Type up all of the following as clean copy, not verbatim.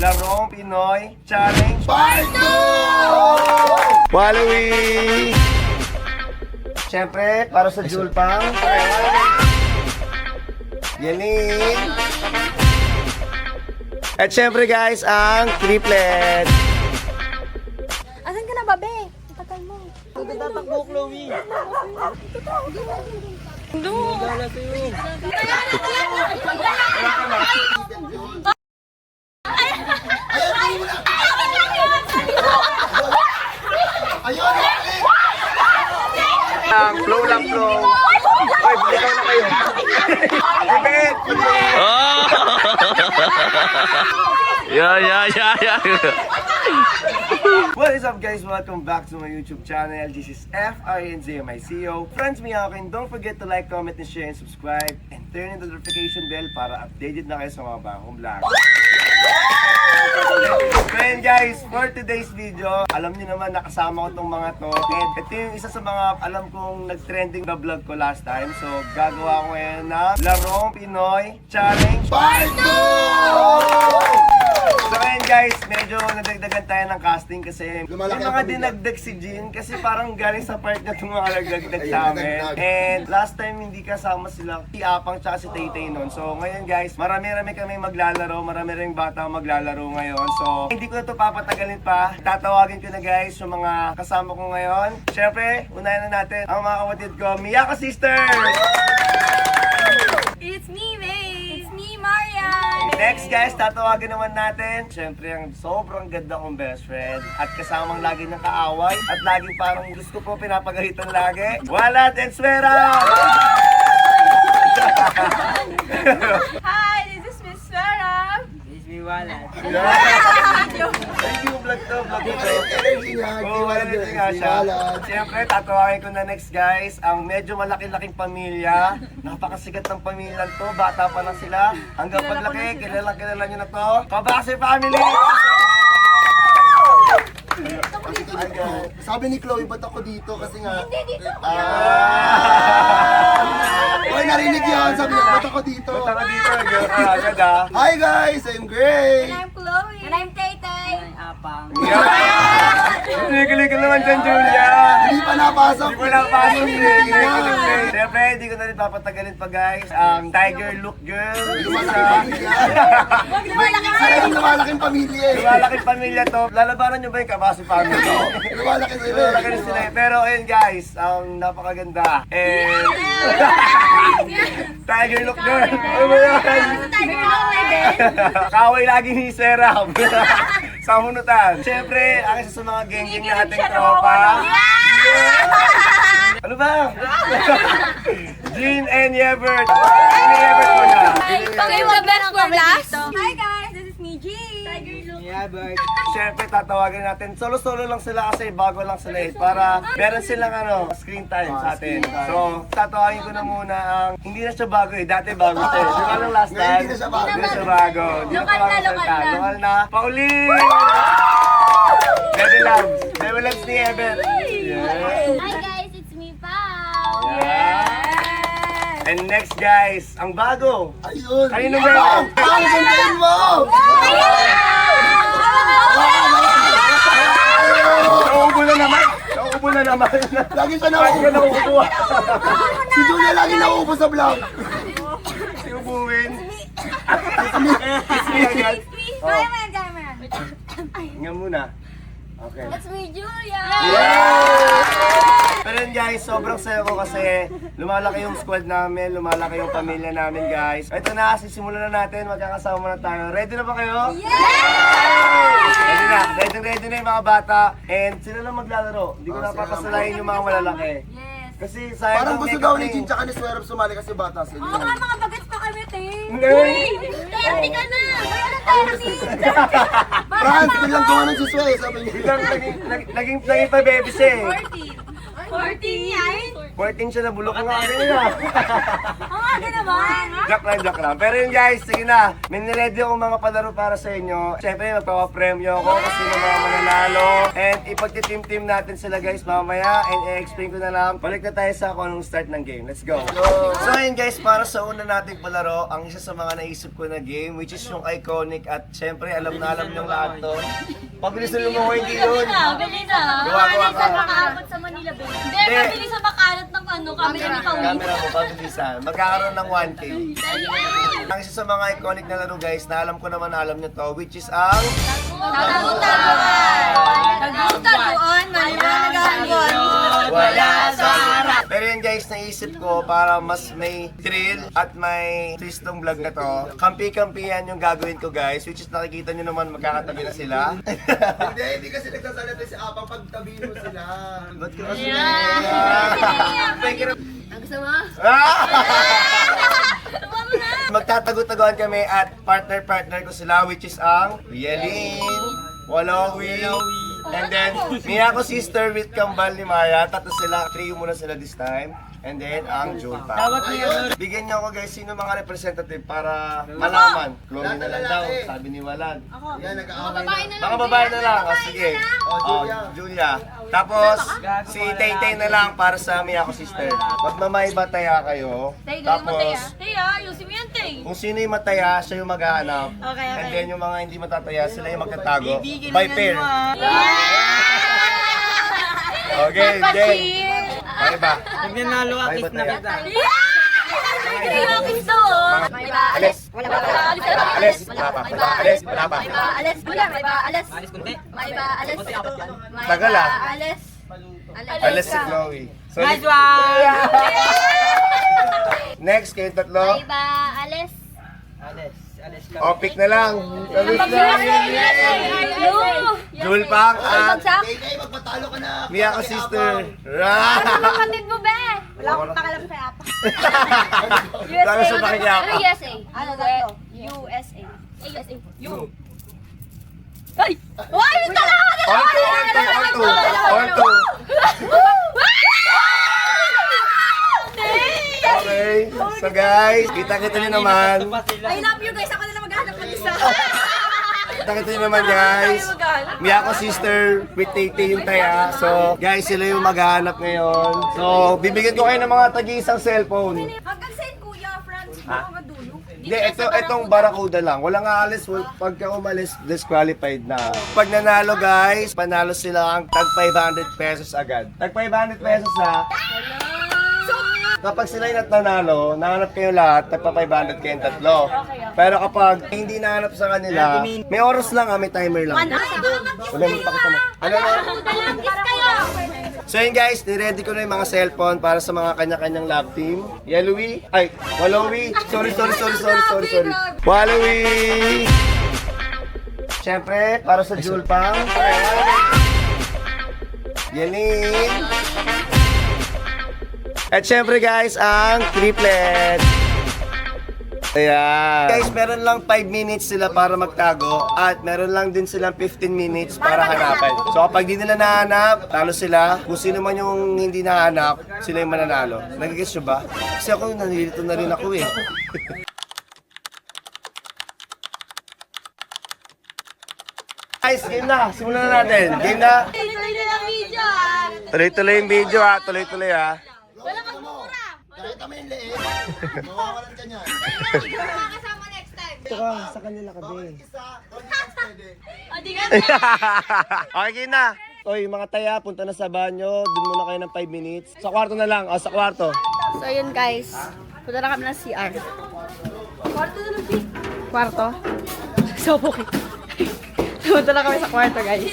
Larong Pinoy Challenge Part 2! Wallowee! Siyempre, para sa Julpang. Yanin. At siyempre guys, ang triplet. Asan ka na, babe? Tagal mo. Tatakbo, Chloe. Ayun! Flow lang, flow. Oy, balikan na kayo. Ibet! Yeah. What is up guys? Welcome back to my YouTube channel. This is FRNZMICO. Friends, me akin. Don't forget to like, comment, and share, and subscribe. And turn on the notification bell para updated na kayo sa mga bagong vlog. Then guys, for today's video, alam niyo naman nakasama ko tong mga to. And ito yung isa sa mga alam kong nag-trending na vlog ko last time. So gagawa ko ngayon ng Larong Pinoy Challenge Part 2! So ayun guys, medyo nadagdagan tayo ng casting kasi Lumalaki may ang mga pamilya. dinagdag si Jean kasi parang galing sa part na itong mga nagdagdag sa amin. And last time hindi kasama sila si Apang tsaka si Taytay nun. So ngayon guys, marami-rami kami maglalaro, marami-raming bata maglalaro ngayon. So hindi ko na ito papatagalin pa. Tatawagin ko na guys yung mga kasama ko ngayon. Siyempre, unahin na natin ang mga kapatid ko, Miyako Sisters! It's me, babe! It's me, Marian! Next guys, tatawagin naman natin siyempre ang sobrang ganda kong best friend at kasamang lagi niyang kaaway at laging parang gusto ko pinapagalitan lagi, Walad and Swera! Hi, this is Miss Sarah! Miss me, Walad. Thank you, vlog to. Energy niya. Oo, energy nga siya. Siyempre, tatawagin ko na next guys, ang medyo malaki-laking pamilya. Napakasikat ng pamilya to, bata pa lang sila. Hanggang paglaki, kilala nyo na to. Kabase Family! Sabi ni Chloe, ba't ako dito? Kasi nga... Uy, narinig yun. Sabi niya, ba't ako dito? Punta ka dito, agad ah. Hi guys, I'm Gray. And I'm Chloe! And I'm Taytay! Kinikilig ka naman dyan, Julia. Hindi pa napasok. Hindi mo lang pasok eh. Siyempre, hindi ko na rin papatagalin pa guys. Ang Tiger Look Girl. Lumalaking pamilya. Sa'yo yung lumalaking pamilya eh. Lumalaking pamilya to. Lalabanan nyo ba yung Kabase Family? Lumalaki sila eh. Lumalaking sila eh. Pero ayun guys, ang napakaganda. And... Tiger Look Girl. Ano ba yan? Kaway lagi ni Serap. Sa hunutan. Siyempre, ang isa sa mga geng-geng nating tropa. Ano ba? Jean and Yebert. Jean and Yebert mo na. Save the best for last! Hi guys, this is me, Jean! Siyempre, tatawagin natin. Solo-solo lang sila kasi bago lang sila eh. Para meron silang screen time sa atin. So, tatawagin ko na muna ang... Hindi na siya bago eh. Dati bago siya eh. Di ba nung last time? Hindi na siya bago. Hindi na siya bago. Hindi na tawagan ng salita. Lokal na. Pauline! Baby Loves. Baby Loves ni Ever. Hi guys, it's me, Pao! Yeah. And next guys, ang bago. Ayun. Kanino ba yun? Ang sundayin mo! Nauubo na naman. Nauubo na naman. Lagi siya Bakit ka nauubo. nauubo? Si Julia lagi nauubo sa vlog. Sinubuhin. Kiss me agad. Kaya mo yan, kaya mo yan! Hinga muna. Okay. It's me, Julia! Pero yun guys, sobrang saya ko kasi lumalaki yung squad namin, lumalaki yung pamilya namin guys. Ito na, sisimulan na natin, magkakasama na tayo. Ready na ba kayo? Ready na, ready na yung mga bata. And sila lang maglalaro, hindi ko napapasalayin yung mga malalaki. Yes! Kasi sayang Parang ang gusto makeup daw ni eh. Jin tsaka ni Swerve sumali kasi bata sila. Oo, mga bagets pa kami, te! Hindi. Therapy ka na! Wala na therapy! Franz, biglang gumanon si Swerve, sabi niya. Biglang naging pa baby siya eh. 14 yan? 14 siya na bulok nga rin na. Ang aga naman. Joke lang. Pero yun guys, sige na. May niready akong mga palaro para sa inyo. Siyempre, magpapapremyo ako kasi yung mga mananalo. And ipagtitim-tim natin sila guys mamaya. And i-explain ko na lang. Balik na tayo sa kung anong start ng game. Let's go. So yun guys, para sa una nating palaro, ang isa sa mga naisip ko na game, which is yung iconic. At siyempre, alam na alam niyong lahat to. Pabilis na lumawa, hindi yun. Bilis ah. Gawa ka. Makaabot sa Manila, Bay. Hindi, mabilis sa makalat ng camera ni Pauwi. Camera mo, pabilisan. Magkakaroon ng 1K. Ang isa sa mga iconic na laro guys, na alam ko naman alam nyo to, which is ang... Taguan, maliwanag. Wala sa harap. Pero yun guys, naisip ko para mas may thrill at may twist ng vlog na to. Kampi-kampihan yung gagawin ko guys, which is nakikita nyo naman magkakatabi na sila. Hindi kasi nagsasalita si Apang pagtabi mo sila. Ba't ka kasi Ang gusto mo? Magtatago-taguan kami at partner-partner ko sila, which is ang Yelin, Walawi, and then Miyako sister with Kambal ni Maya. Tatlo sila, trio muna sila this time. And then ang June pa. Bigyan niyo ako guys, sino mga representative para malaman. Chloe na lang daw, sabi ni Walad. Yan, nag-aaway na. Mga babae na lang, sige. Julia. Tapos, si Tay-Tay na lang para sa Miyako sister. Magmamay bataya kayo. Tapos, Teya, ayusin mo yan, Tay. kung sino yung mataya, siya yung maghahanap. Okay. And then yung mga hindi matataya, sila yung magtatago. By pair. Okay, Jay. Ano ba? Pag nanalo ka, kiss na kita. Kiss daw, oh. May ba, alis. Wala ba? Alis. Wala pa. Alis. Wala pa. May ba, alis. Wala, may ba, alis. Alis kunti. May ba, alis. May Tagal, ba, ah. alis. Alis si Chloe. So, Nice one! next, kayong tatlo. May ba, alis. Alis ka. O, pick na lang. Alis na. Jul Pang at Tay, magpatalo ka na. Miyako sister. Kapatid mo, be. Wala akong pakalam kay Apa. Lalo sa pakinya ako. USA. Ano daw? USA. USA. U. Ay! Why? Tala ka na! All two. Okay. So guys, kita-kita nyo naman. I love you guys. Ako na lang maghanap ng isa. Kita-kita nyo naman guys. Miyako sister with Tay-Tay yung taya. So guys, sila yung maghahanap ngayon. So bibigyan ko kayo ng mga tagi-isang cellphone. Hanggang saan, Kuya Franz? Baka madulo. Hindi, itong Barracuda lang. Walang aalis. Pagka umalis, disqualified na. Pag nanalo guys, panalo sila ang tag 500 pesos agad. Tag 500 pesos ha. Kapag sila yung nanalo, nahanap kayo lahat, tagpa 500 kayong tatlo. Pero kapag hindi nahanap sa kanila, may oras lang may timer lang. Wala mo pakita mo. Ano na? So yun guys, niready ko na yung mga cellphone para sa mga kanya-kanyang lab team. Yellowy, ay, Walawi. Sorry. Walawi. Siyempre, para sa Jul Pang. Yelin. At syempre guys, ang triplet. Ayan. Guys, meron lang 5 minutes sila para magtago at meron lang din silang 15 minutes para hanapin. So kapag di nila nahanap, talo sila. Kung sino man yung hindi nahanap, sila yung mananalo. Nagigets nyo ba? Kasi ako, nalilito na rin ako eh. Guys, game na. Simulan na natin. Game na. Tuloy na lang video, ah. Tuloy-tuloy yung video ha. Tuloy-tuloy ha. Wala magmumura. Nakita mo yung leeg. Mawawalan ka niyan. Hindi ko makakasama next time. Ito ka, sa kanila ka din. Isa, pwede. O, di ka. Okay, game na. Oy, mga taya, punta na sa banyo. Doon muna kayo ng 5 minutes. Sa kwarto na lang. O, sa kwarto. So, yun guys. Punta na kami ng CR. Kwarto na lang, Pete. Kwarto? So, okay. Punta na kami sa kwarto, guys.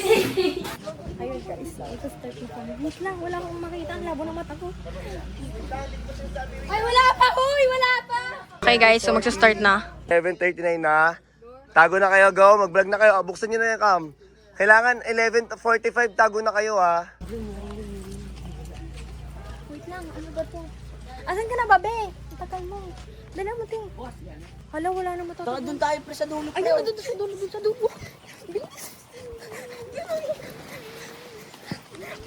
Ayun guys, ito start na kami. Wait lang, wala akong makita. Ang labo ng mata ko. Ay, wala pa! Huy! Wala pa! Okay guys, so magsa-start na. 11:39 na. Tago na kayo, go. Mag-vlog na kayo. Buksan nyo na yung cam. Kailangan 11:45 tago na kayo, ha. Wait lang, ano ba to? Asan ka na, babe? Tagal mo. Dala mo, ting. Hala, wala na matatagal. Doon tayo pre sa dulo. Ay, doon sa dulo. Bilis.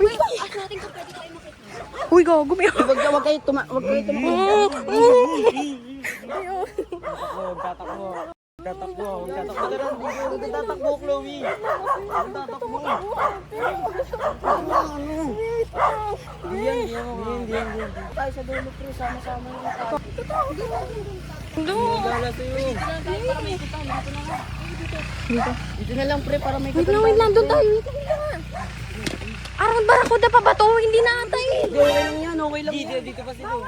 Wait lang. Ask natin kung pwede tayo makita. Uy, gago, may... Huwag kayo tumakbo. Tatakbo na lang. Tatakbo, Chloe. Tatakbo. Hindi. Tayo sa dulo, pre. Sama-sama yung tao. Nagala sa'yo. Dito na lang, pre, para may Wait lang, doon tayo. Arang barakuda pa ba to? Hindi na atay. Okay lang yan, okay lang yan. Dito pa sila.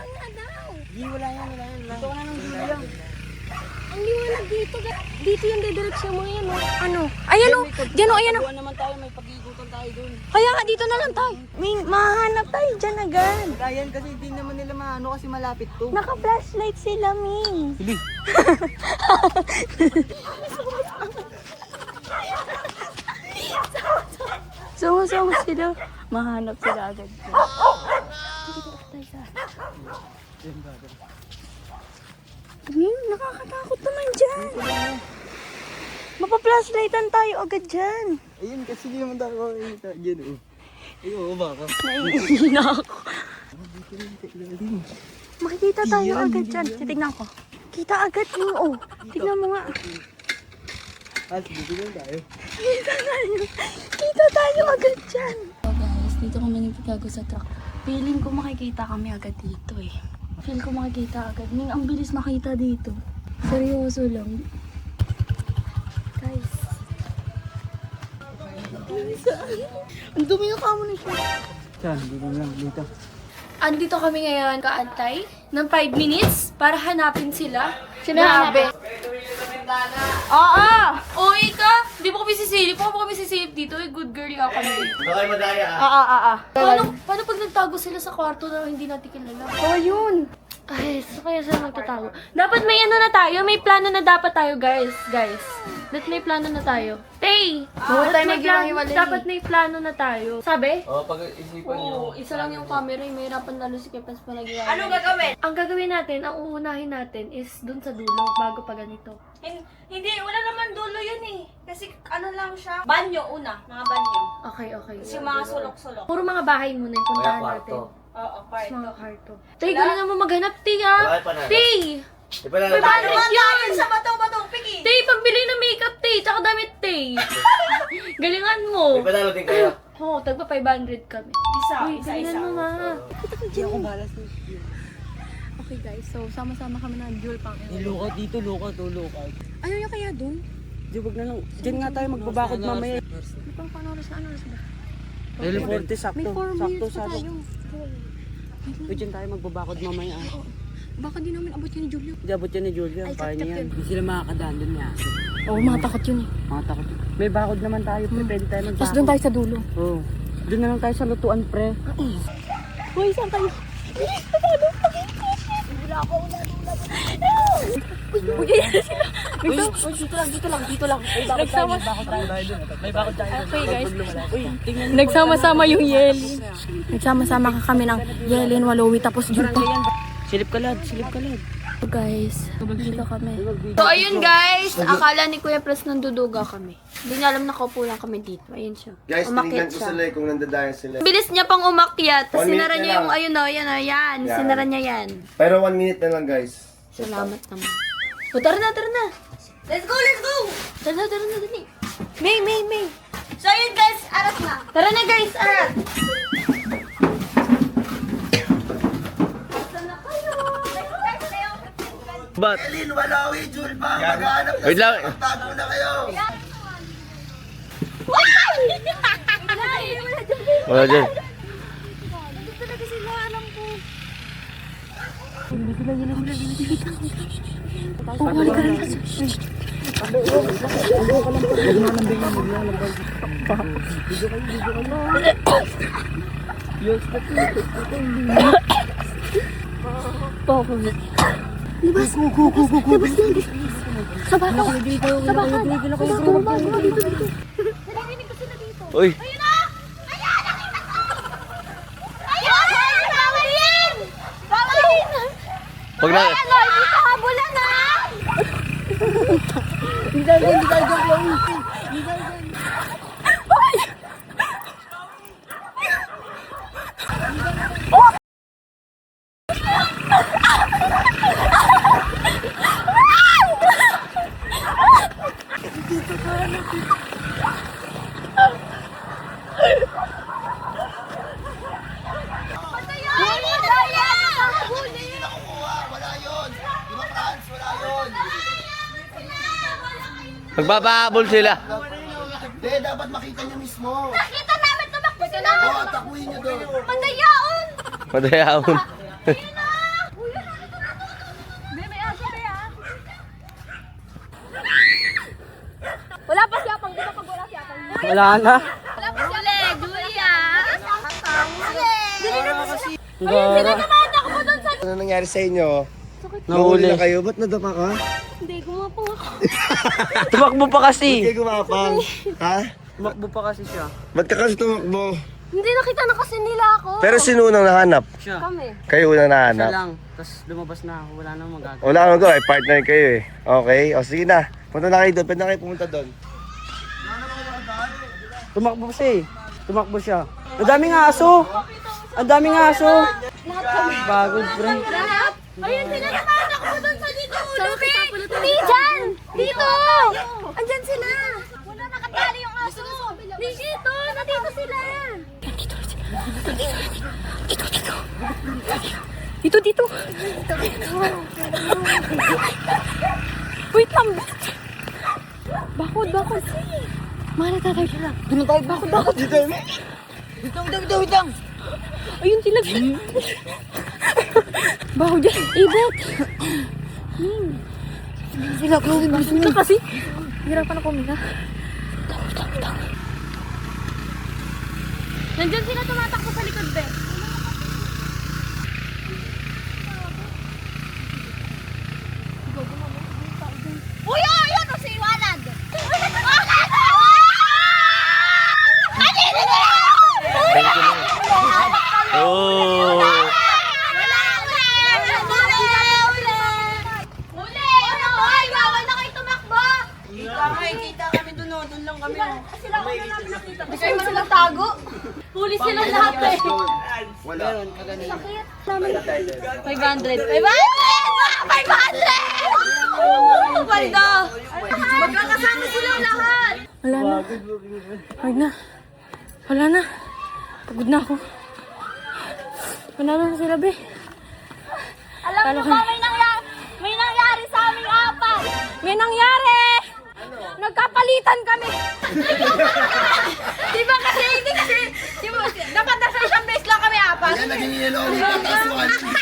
Hindi, wala yan. Dito ka na ng dulo lang. Ang liwanag dito. Dito yung dedireksyon mo yan. Ano? Ayan o. Diyan o, ayan o. Buwan naman tayo, may pag-iigutan tayo dun. Kaya nga, dito na lang tayo. May mahanap tayo dyan agad. Kayan kasi hindi naman nila maano kasi malapit to. Naka-flashlight sila, Ming. Hili. Sama-sama sila. Mahanap sila agad. Ming, nakakatakot naman dyan. Mapa-flashlightan tayo agad dyan. Ayun, kasi hindi naman tayo makikita. Diyan, oh. Ayun, oh, baka. Naiihina ako. Makikita tayo agad dyan. Titignan ko. Kita agad yung oh. Tignan mo nga. Dito lang tayo. Kita tayo agad dyan. So guys, dito kami nagtatago sa truck. Feeling ko makikita kami agad dito eh. Feeling ko makikita agad. Ning ang bilis makita dito. Seryoso lang. Guys. Ang dumi ng kamo na siya. Saan? Dito lang, dito. Andito kami ngayon kaantay ng 5 minutes para hanapin sila. Grabe. Oo! Uy ka! Di ba kami sisilip? Paano kami sisilip dito? Good girl nga kami. Baka madaya Paano pag nagtago sila sa kwarto na hindi natin kilala? Oh, yun. Ay, so kaya sila magtatago. Dapat may ano na tayo, may plano na dapat tayo, guys. Dapat may plano na tayo. Tay! Huwag tayo maghiwa-hiwalay. Dapat may plano na tayo. Sabi? Oo, pag-isipan Oo, isa lang yung camera, may hirapan lalo si Kepas pa nag-iwalay. Anong gagawin? Ang gagawin natin, ang uunahin natin is dun sa dulo, bago pa ganito. Hindi, wala naman dulo yun eh. Kasi ano lang siya. Banyo una, mga banyo. Okay. Kasi mga sulok-sulok. Puro mga bahay muna yung puntahan natin. Oo, Tapos kwarto. mga kwarto. Tay, galing mo maghanap, Tay, ha? Wala pa na. Tay! Paano 500 ba tayo yun! sa bato-batong piki? Tay, pagbili ng makeup, Tay, tsaka damit, Tay. Galingan mo. May panalo din kayo. Oo, tagpa 500 kami. Uy, galingan mo, ma. Hindi ako balas. Okay guys, so sama-sama kami ng dual pang. Lookout dito, lookout. Ayaw niya kaya dun? Di, wag na lang. Diyan nga tayo magbabakod mamaya. Ano pang panoras na oras ba? 11:40, sakto. May 4 minutes pa Sakto. tayo. Uy, diyan tayo magbabakod mamaya. Baka di namin abot yan ni Julio. Hindi abot yan ni Julia. Ay, Kaya tap-tap niya yan. yun. Hindi sila makakadaan dun niya. Oo, matakot yun eh. Mga takot. May bakod naman tayo, pre. Pwede tayo magbakod. Tapos doon tayo sa dulo. Oo. Doon na lang tayo sa lutuan, pre. Uy, saan tayo? Uy, yan sila. Dito lang. Nagsama. May bakod tayo. Okay guys. Uy, tingnan mo. Nagsama-sama yung Yelin. Nagsama-sama kami ng Yelin, Walowi, tapos Jupa. Silip ka lad. So guys, dito kami. So, ayun guys. Akala ni Kuya Pres nanduduga kami. Hindi niya alam nakaupo lang kami dito. Ayun siya. Guys, Umakyat tinignan ko siya. sila kung nandadayan sila. Bilis niya pang umakyat. Tapos 1 minute sinara na niya lang. yung ayun o, yan. Yan. Sinara niya yan. Pero 1 minute na lang, guys. Salamat naman. O, tara na. Let's go, let's go! Tara na, dali. May. So yun guys, aras na. Tara na guys, arat. But, Elin, Walawi, Julpa, maghanap na wait lang. Tago na kayo. Wala dyan. Uy. Pag na... Hindi tayo Nagpapahabol sila. Hindi, dapat makita niyo mismo. Nakita namin tumakbo sila! Oo, atakuin niyo doon. Mandayaon! Madayaon. Wala pa siya pang, di ba pag wala siya pang? Wala na. Wala pa siya. Julia! Gara. Tumatak mo doon sa... Ano nangyari sa inyo? Nahuli. na kayo? Ba't nadapa ka? Hindi, gumapang ako. Tumakbo pa kasi. Hindi gumapang. Ha? Tumakbo pa kasi siya. Ba't ka kasi tumakbo? Hindi nakita na kasi nila ako. Pero sino unang nahanap? Siya. Kami. Kayo unang Siya nahanap? lang. Tapos lumabas na ako. Wala nang magagawa. Wala kang go, ay partner kayo eh. Okay, o sige na. Punta na kayo doon, pwede na kayo pumunta doon. Tumakbo siya eh. Tumakbo siya. Ang daming aso. Ang daming aso. Bagod, pre. Lahat? Ayun sila tumatak mo doon sa dito. Lubing! Di dyan! Dito! Andyan sila! Wala nakatali yung aso. Di dito! Nandito sila! Dito. Wait lang. Bakod. Mana tayo sila. Doon tayo. Bakod. Dito, Wait lang. Ayun sila. Bakod dyan. Ibet. Sila. Ito kasi. Hirapan ako mina. Tawa. Nandyan sila tumatakbo sa likod, be. Uy, ayun o si Iwanag! Oh. Hindi kayo man lang tago. Huli sila lahat eh. Wala. 500! 500! Oh my God! Magkakasama silang lahat! Wala na. Pagod na ako. Panalo na sila, be. Alam mo ba, may nangyari sa aming apat! May nangyari! Nagkapalitan kami! Di ba dapat nasa isang base lang kami apat? Yan, naging yellow. Kaso gusto niyo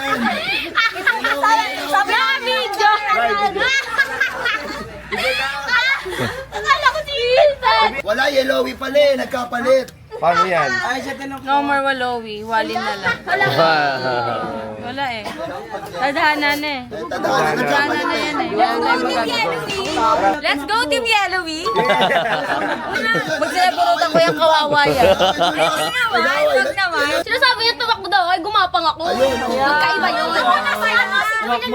yan. Sabi na video! Akala ko si Wilson! Wala, yellowy pala eh. Nagkapalit. paano yan? No more Walowi. Walin na lang. Wala eh. Tadhana na eh. Tadhana na yan eh. Wala na yung magagawa. Let's go, Team Yellowy! Pag sinaburutan ko yung kawawa yan. Huwag naman. Sinasabi niya tumakbo daw, ay gumapang ako. Magkaiba yun.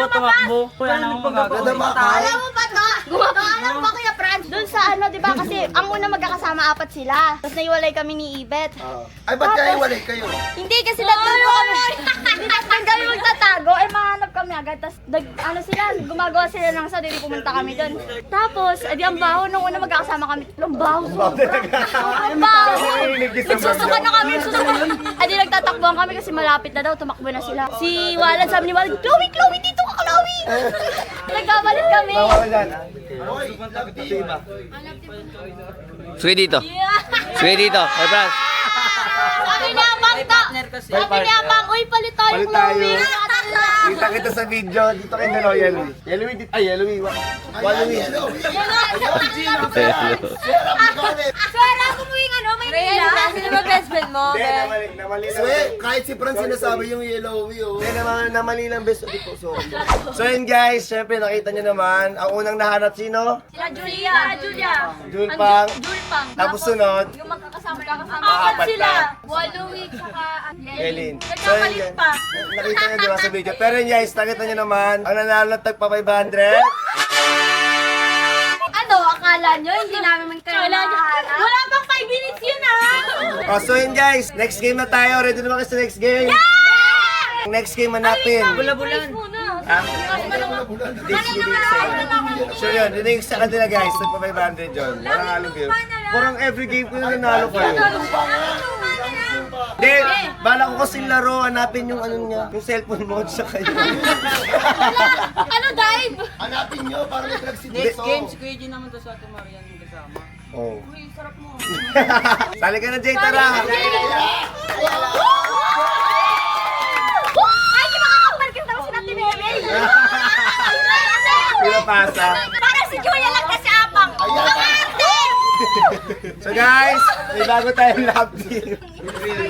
Tumakbo. Wala nang magagawa. Alam mo ba to? Alam mo ba Kuya Franz? Doon sa ano, di ba? Kasi ang una magkakasama apat sila. Tapos naiwalay kami ni Ibet. Ay, ba't kaya wala kayo? Hindi kasi doon po kami. Hindi doon kami magtatago. Ay mahanap kami agad. Tapos ano sila, gumagawa sila ng sa hindi pumunta kami doon. Tapos, adi ang baho. Nung una magkakasama kami. Tatlong baho. Ang baho. Nagsusukan na kami. Adi nagtatakbuhan kami kasi malapit na daw. Tumakbo na sila. Si Walad sabi ni Walad, Chloe, dito ka, Chloe. Nagkabalik kami. Sige dito. Sige dito. Hey, Franz. Sabi ni Amang Sabi ni Amang, uy, palit tayo, Palit tayo. Chloe. Kita kita sa video, dito kayo dalawa, Yellowy. Yellowy, dito. Ay, Yellowy. Yellowy. Swera ko mo yung ano, may nila. Sino ba best friend mo? Hindi, namali lang. Kahit si Fran sinasabi yung yellowy, oh. Hindi, namali lang best. Sorry. So yun guys, syempre nakita nyo naman, ang unang nahanap sino? Sila Julia. Julpang. Julpang. Tapos sunod, Yung magkakasama. Apat Apat sila. lang. Walowi, tsaka Elin. Nagkapalit pa. Nakita nyo diba sa video. Pero yun guys, nakita nyo naman, ang nanalo tagpa 500. Ano, akala nyo, hindi namin kayo mahanap? Wala pang 5 minutes yun ah! So yun guys, next game na tayo. Ready na ba kayo sa next game? Next game hanapin. Bula-bulan. Ha? So yun, yun yung sa kanila guys, tagpa 500 yun. Parang game. Parang every game ko na nanalo kayo. Then, Bala ko kasing laro, hanapin yung ano niya, yung cellphone mo sa kayo. Ano, dive? Hanapin nyo para may drag-si-Deso. Kuya G naman to sa Ate Marian yung kasama. Oh. Sali ka na, Jay, tara! Ay, di makakapal kasi si Ate Mary. Pinapasa. Parang si Julia lang kasi apang. So guys, may bago tayong lap team.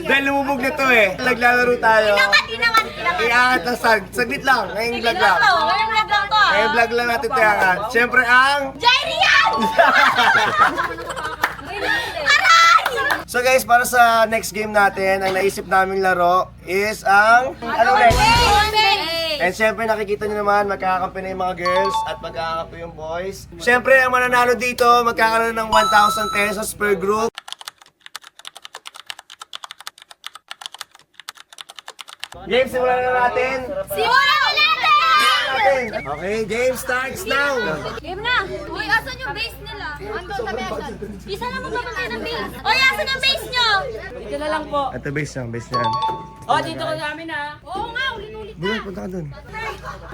Dahil lumubog na to eh. Naglalaro tayo. Tinangan. Iangat ng saglit lang. Ngayong vlog lang. Ngayong vlog lang to. Ngayong vlog lang natin ito iangat. Siyempre ang... Jairian! So guys, para sa next game natin, ang naisip naming laro is ang... Ano next? And syempre nakikita nyo naman, magkakakampi na yung mga girls at magkakakampi yung boys. Syempre, ang mananalo dito, magkakaroon ng 1,000 pesos per group. Game, simulan na natin. Simulan natin! Okay, game starts now. Game na! Uy, asan yung base nila? Andun sa mesa. Isa lang magbabantay ng base. Uy, asan yung base nyo? Dito na lang po. Ito base yan, base yan. Oh, dito ko sa amin ha. Oo nga, ulit-ulit. Bulan, punta ka dun.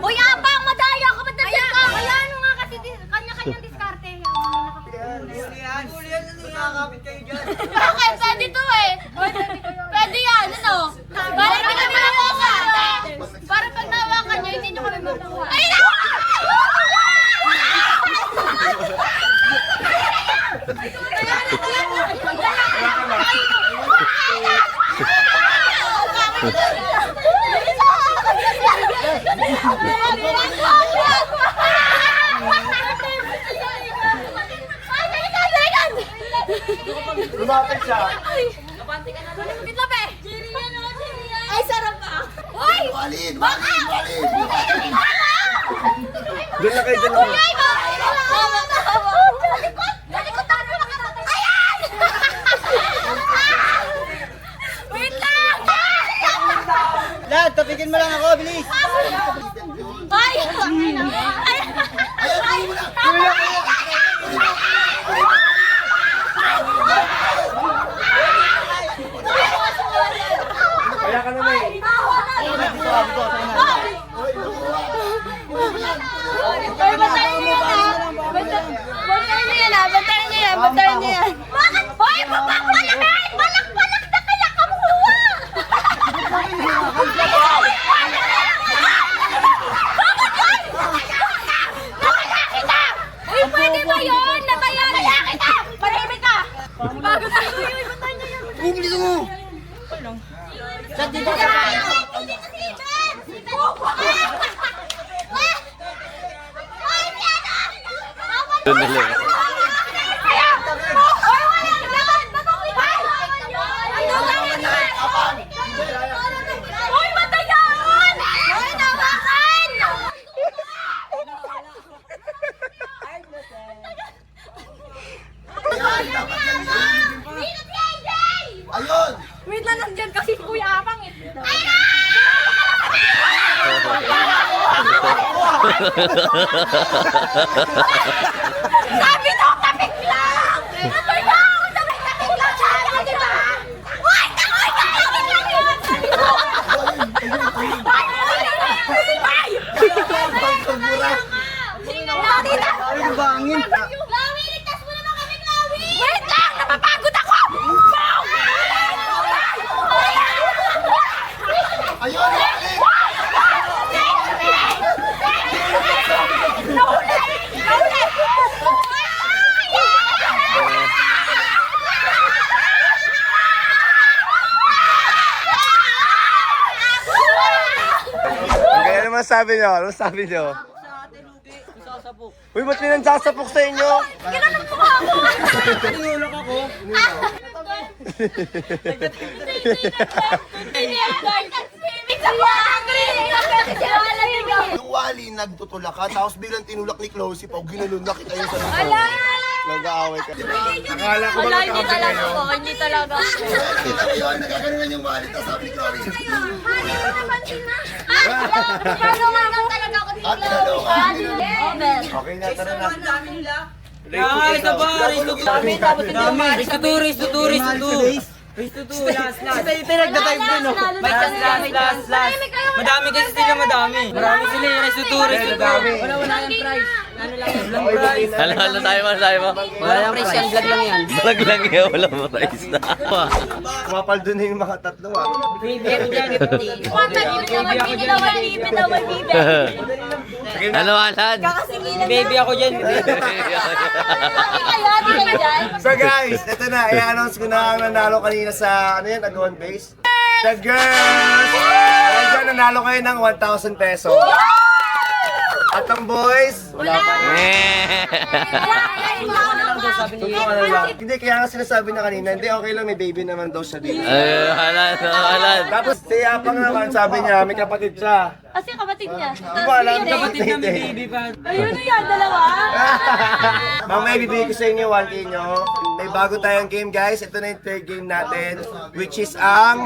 Uy, abang! Madaya ka! Ba't nandiyan ka? Kaya ano nga kasi, kanya-kanyang diskarte. Bakit? Pwede to eh. Pwede yan, ano? Parang hindi kami nakuha. Parang pag nawakan nyo, hindi nyo kami makuha. Ay, Lumapit siya. ay, sarap ah! Uy! Walid! Doon na kayo, doon na kayo. Ay, Nalikutan mo lang natin. Ayan! Wait lang! Lad, tapikin mo lang ako, bilis. Ay! Kaya ka naman eh. Ay, bantayan niyo yan ah! Bantayan niyo yan ah! Bantayan niyo yan! Bantayan niyo yan! Bakit? Hoy! Balak! Balak na kaya kamuha! Uy, pwede ba yun? Natayan! Kaya kita! Manahimik ka! Bago tayo yun! Bantayan niyo yan! Bilis mo. Lad, dito ka. Doon na lang. Hoy, matayan! Hoy, nawakan! Ayun! Wait lang, nandyan kasi si Kuya Apang eh. Sabi daw, tapik lang! Sabi daw, tapik lang! Sabi ka, diba? Uy, tapik lang yun! Ay, bangin. Lawi, ligtas mo naman kami, Lawi! Wait lang, napapagod ako! Ayun! Walid! Kaya naman sabi nyo, ano sabi nyo? Sasabok. Uy, ba't may nagsasapok sa inyo? Ginanong mo ako! Tinulok ako. Yung Wally, nagtutulak ka, tapos biglang tinulak ni Closey pa, ginulun na kita yung sa likod. Ala! Nag-aaway ka. Akala ko ba Wala, hindi magkakabi talaga kayo? ako. Hindi talaga ako. Ayun, nagkaganunan yung Wally, tapos sabi ni Closey. Paano nga talaga ako dito? At tinulungan. Okay na, tara na. Ay, isa pa. Race to two. Race to two. Race to 2, last. Ito nagda-type din, no? May chance, last. Madami kasi sila, madami. Marami sila yung race to 2, race to 2. Wala yung prize. Ano lang yan? Walang prize. Ano tayo mo? Wala yung prize yan, vlog lang yan. Vlog lang yan, walang prize na. Kumapaldo na yung mga tatlo ah. Baby ako dyan. Ano, Alan? Baby ako dyan. So guys, ito na, i-announce ko na ang nanalo kanina sa, ano yan, Agawan Base. The girls! Medyo nanalo kayo ng 1,000 pesos. At ang boys, wala pa. Hindi, kaya nga sinasabi na kanina, hindi, okay lang, may baby naman daw siya dito. Alan. Tapos si Apang naman, sabi niya, may kapatid siya. Kasi kapatid niya. Hindi ko alam, Kapatid na may baby pa. Ayun na yan, dalawa. Mamaya bibigay ko sa inyo 1K nyo. May bago tayong game guys. Ito na yung third game natin. Which is ang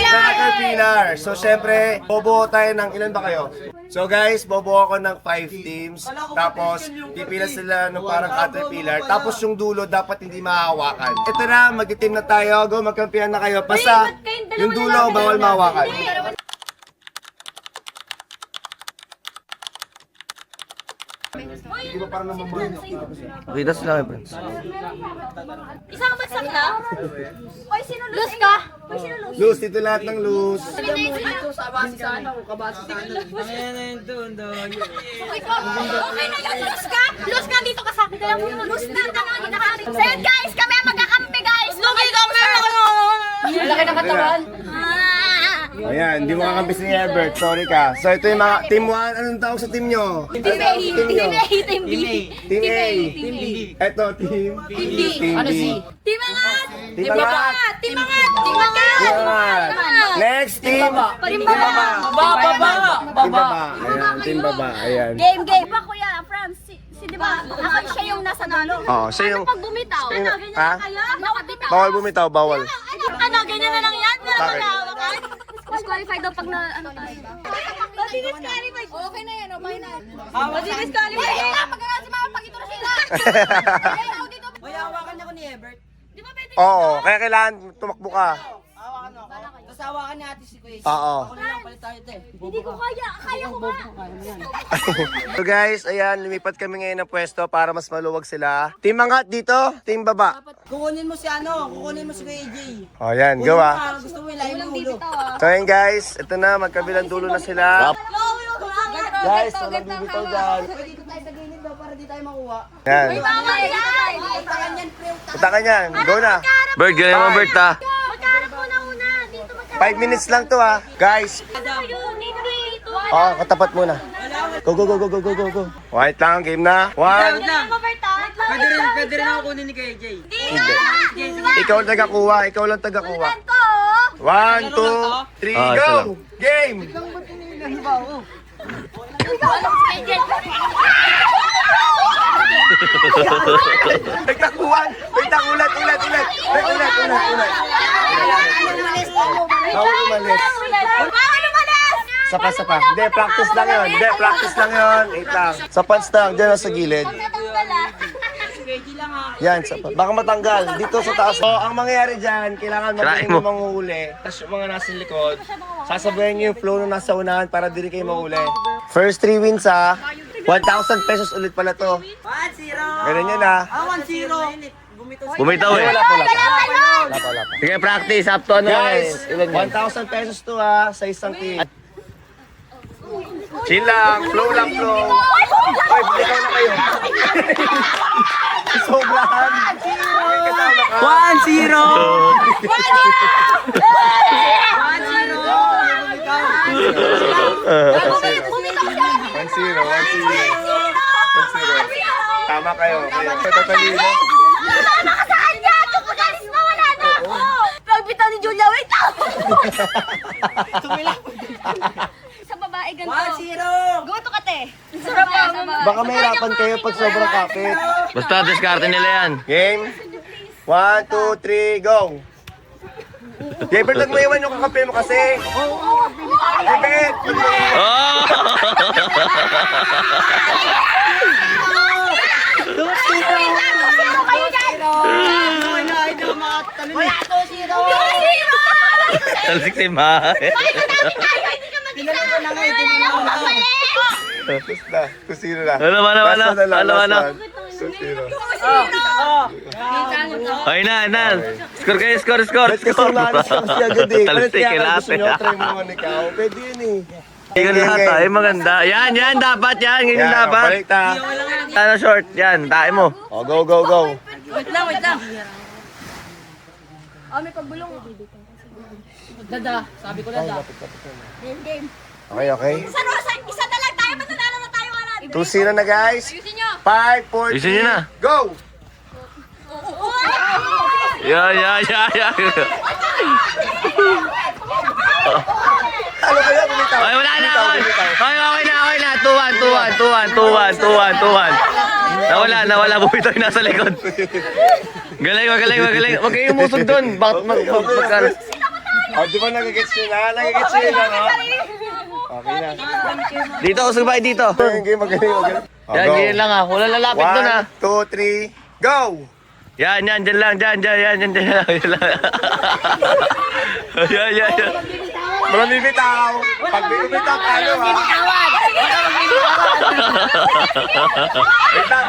Caterpillar. So syempre, bobuo tayo ng ilan ba kayo? So guys, bobuo ako ng 5 teams. Tapos, pipila sila ng parang Caterpillar. Tapos yung dulo dapat hindi mahawakan. Ito na, mag-team na tayo. Go, magkampihan na kayo. Basta, yung dulo, bawal mahawakan. Kita sila kayo, friends. Isang bagsak na? Oy, sino lose ka? Oy, sino lose? Loose, dito lahat ng loose. Ayan na yun doon. Okay na yan, lose ka? Lose ka dito ka sa akin. Kaya mo lose na. So yun guys, kami ang magkakampi guys. Lugi kami. Laki ng katawan. Ayan, hindi mo kakampi si Herbert. Sorry ka. So ito yung mga Team 1. Anong tawag sa team nyo? Team A, Team A, Team B. Team A. Ito, Team B. Team B. Team Angat. Team Angat. Team Angat. Team Angat. Team Angat. Next, Team Team Baba. Team Baba. Ayan, Team Baba. Ayan. Game. Pa kuya, France. Si di ba? Ako siya yung nasa nalo. Oo, siya yung... Pag bumitaw, ano, ganyan Ha? na kaya? Nakabitaw. Bawal bumitaw, bawal. Ano, ganyan na lang yan? Wala Bakit? malawakan? Disqualified daw pag na ano tayo. Disqualified. Okay na yan, okay na. Disqualified. Pagkakaroon si Mama, pag ito na sila. May hawakan ako ni Ebert. Di ba pwede? Oo, kaya kailangan tumakbo ka. Hawakan ako. Tapos hawakan ni ate si Kuya. Oo. Ako na lang, palit tayo ito eh. Hindi ko kaya. Kaya ko ba? So guys, ayan, lumipat kami ngayon ng pwesto para mas maluwag sila. Team Angat dito, Team Baba. Kukunin mo si kukunin mo si Kuya AJ. O yan, gawa. Gusto mo ilahin mo ulo. So ayan guys, ito na, magkabilang dulo na sila. Guys, walang bibitaw dyan. Dito tayo sa gilid daw para di tayo makuha. Yan. Bawal yan. Utakan yan, pre. Utakan yan, go na. Bert, gawin mo, Bert, ha? Magkarap ko na una. Dito 5 minutes lang to ha. Guys, katapat muna. Go. Wait lang, game na. 1. Wait lang. Pwede rin ako kunin ni Kuya AJ. Hindi. Ikaw lang tagakuha, ikaw lang tagakuha. 1, 2, 3, Ah, go! ito lang. Game! Nagtakuhan! Wait lang, ulat. Bawal umalis. Sapa. Hindi, practice lang yun. Wait lang. Sa pants lang, dyan sa gilid. Yan, baka matanggal. Dito sa taas. So, ang mangyayari dyan, kailangan magaling Try mo. mo manguhuli. Tapos yung mga nasa likod, sasabayan nyo yung flow nung nasa unahan para dili kayo mahuli. First 3 wins ha. 1,000 pesos ulit pala to. 1-0. Ganun yun ha. 1-0. Bumitaw eh. Wala pa. Sige, practice. Up to ano, Guys, ilan yan? 1,000 pesos to ha, sa isang team. Chill lang, flow. Oy, ikaw na kayo. Sobrahan. May kasama ka. 1-0. Tama kayo. Tatalino. Nakasaan niya? Tukudalis na wala na ako! Pagbitaw ni Julia, wait lang! Sa babae ganito. 1-0. Gumato ka, te. Sarap lang. Baka mahirapan kayo pag sobrang kapit. Basta diskarte nila yan. Game. 1, 2, 3, go! Jebert, lang mo iwan yung kakampi mo kasi. Jebert! Oh! Sino kayo dyan? Wala to, zero. Talsik si Ma. Tinanong ko na nga, tinanong ko na nga. Tapos na. 2-0 na. Ano? Last 2-0. Okay na. Score kayo, score. Ba't kasi umalis ka kasi agad eh? Talsik Kaya kay gusto nyo, lahat. try mo naman ikaw. Pwede yun eh. Tingnan lahat ay maganda. Yan, dapat yan. Ganyan Yan, dapat. balik ta. Ano short? Yan, tae mo. Oh, go. Wait lang. May pagbulong. Dada, sabi ko dada. Game. Okay. Isa na lang tayo. Matatalo na tayo. 2-0 na guys. Ayusin nyo. 5, 4, Ayusin nyo na. 3, go! Yan. Ano kaya bumitaw? Ay, wala na. Bumitaw. Okay na. 2-1. Nawala. Bumitaw yung nasa likod. Galing. Huwag kayong umusog doon. Bakit magkano? Oh, di ba nagigets nyo na? Nagigets nyo na, no? Okay na. Dito, usog ba dito? Okay, magaling. Oh, Yan, go. ganyan lang ah. Wala lalapit doon ah. 1, 2, 3, go! Yan, dyan lang. Yan. Walang bibitaw. Pag bibitaw tayo, ha? Wait lang.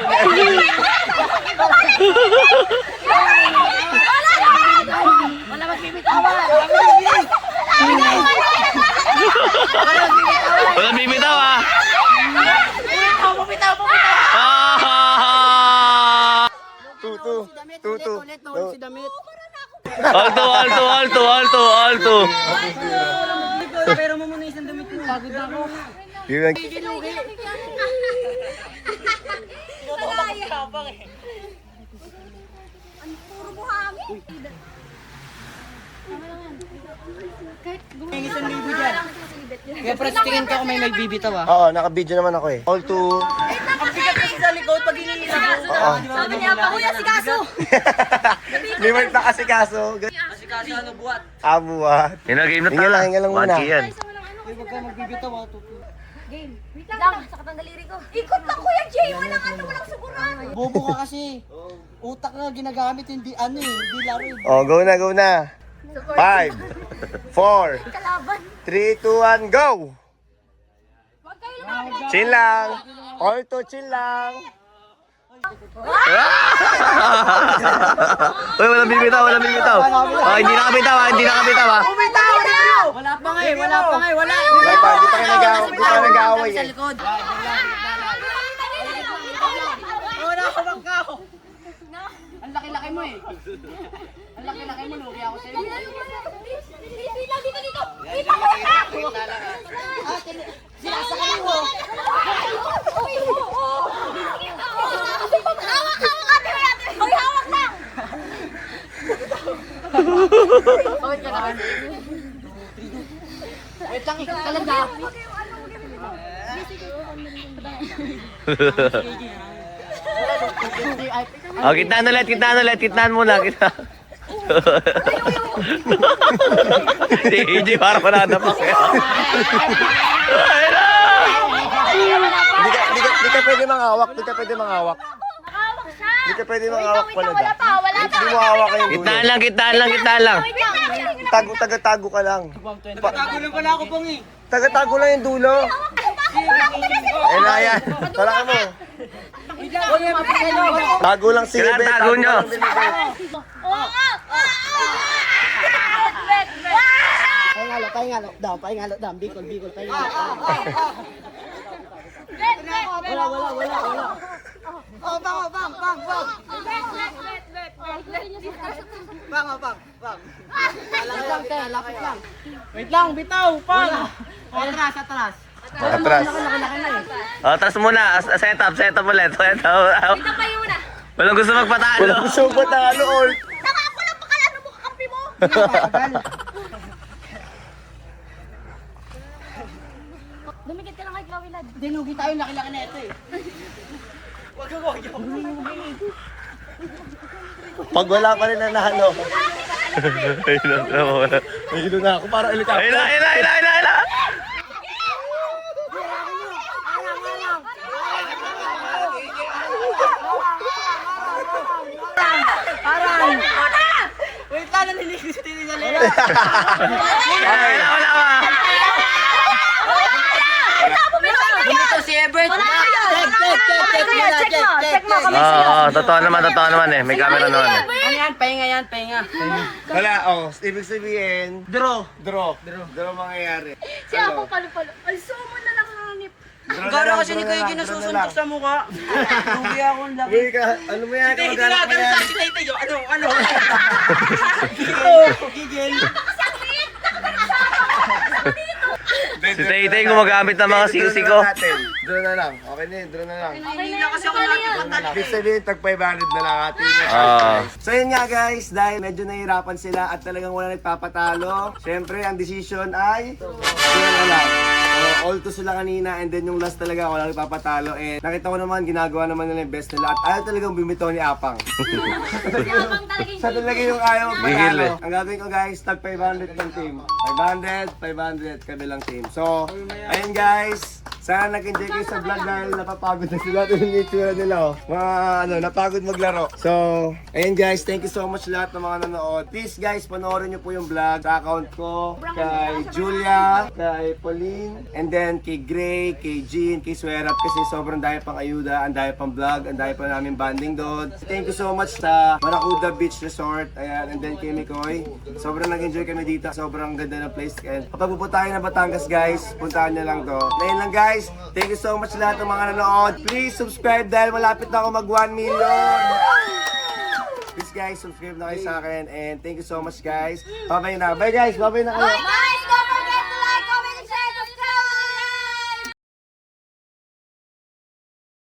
Walang bibitaw ah. Pumitaw. Ah! 2. Si damit. Alto. Pero mo muna isang damit mo. Pagod na ako. Yung isang libo dyan. Kaya press tingin ka kung may bibitaw ah. Oo, naka-video naman ako eh. All to... Ang bigat kasi sa likod pag hinihila mo. Sabi niya, pakuya si Kaso. Limit na kasi kaso. Kasi kasi ano buhat. Buhat. Yan na, game na Hinga lang, hinga lang muna. 1K yan. Huwag ka magbibitaw ah. Wait lang, sakit ang daliri ko. Ikot na Kuya Jay, walang siguran. Bobo ka kasi. Utak na ginagamit, hindi laro. Oh, go na. 5, 4, 3, 2, 1, go! Chill lang. All to chill lang. Uy, walang bibitaw. Oh, hindi nakabitaw ah. Wala pa nga eh. Wala pa, di pa kayo nag-aaway eh. Likod. Wala ka bang kao? Ang laki-laki mo eh. Ang laki-laki mo, lugi ako sa'yo. Dito. Dito. Sinasakay mo. Hawak lang. Wait lang, talaga. Oh, kitnaan muna. Si AJ para mananapak kaya. Di ka pwede mangawak. Hawak siya. Di ka pwede mangawak pala Wala pa. Hindi mo hawak yung dulo. Kitnaan lang. Tago ka lang. Tago lang pala ako pong eh. Tago lang yung dulo. Eh na yan. Tala mo. Tago lang si Kailangan Bebe. tago nyo. lang si Bebe. Pahingalo daw. Bicol, pahingalo. Wala. Oh, bang. Lapit lang. Wait lang, bitaw, pang. Atras. Atras. Oh, taas muna. Set up ulit. Dito pa yun na. Walang gusto magpatalo. Walang gusto ba talo all? Ako lang pakala mo kakampi mo. Dumikit ka lang kay Chloe Lad. Dinugi tayo, laki-laki na ito eh. Pag wala pa rin nanalo. Ayun Nahilo na ako para ulit ako. na. Wala ba? Dito si Ebert. Check mo kami. Oo, totoo naman eh. May camera naman eh. Ano yan? Pahinga yan, pahinga. Wala, ibig sabihin, draw mangyayari. Si Apang palo-palo. Ay, sumo na nakangip. Gara kasi ni Kuya Gin nasusuntok sa mukha. Lugi akong laki. Uy, ano mo yan? Kamag-anak mo yan? Si Taytay, ano? Gigil. Si Taytay gumagamit ng mga siko-siko. Draw na lang. Okay na yun, draw na lang. Hindi na kasi ako nakikita. Ibig sabihin, tag 500 na lang atin. So yun nga guys, dahil medyo nahihirapan sila at talagang wala nagpapatalo. Siyempre, ang decision ay sila na lang. So, all to sila kanina and then yung last talaga wala nagpapatalo. And nakita ko naman, ginagawa naman nila yung best nila at ayaw talagang bumitaw ni Apang. Sa talaga yung ayaw Bigil magpatalo. eh. Ang gagawin ko guys, tag 500 ng team. 500, kabilang team. So, ayun guys. Sana nag-enjoy kayo sa vlog dahil napapagod na sila. Ito yung itsura nila oh. Mga napagod maglaro. So, ayun guys, thank you so much lahat ng mga nanood. Please guys, panoorin nyo po yung vlog sa account ko. Kay Julia, kay Pauline, and then kay Gray, kay Jean, kay Swerap. Kasi sobrang dahil pang ayuda, ang dahil pang vlog, ang dahil pa namin banding doon. Thank you so much sa Maracuda Beach Resort. Ayan, and then kay Mikoy. Sobrang nag-enjoy kami dito. Sobrang ganda ng place. And kapag pupunta tayo ng Batangas guys, puntahan nyo lang to. Ayun lang guys. Thank you so much lahat ng mga nanood. Please subscribe dahil malapit na ako mag 1 million. Please guys, subscribe na kayo sa akin. And thank you so much guys. Bye-bye na. Bye guys. Bye-bye na kayo.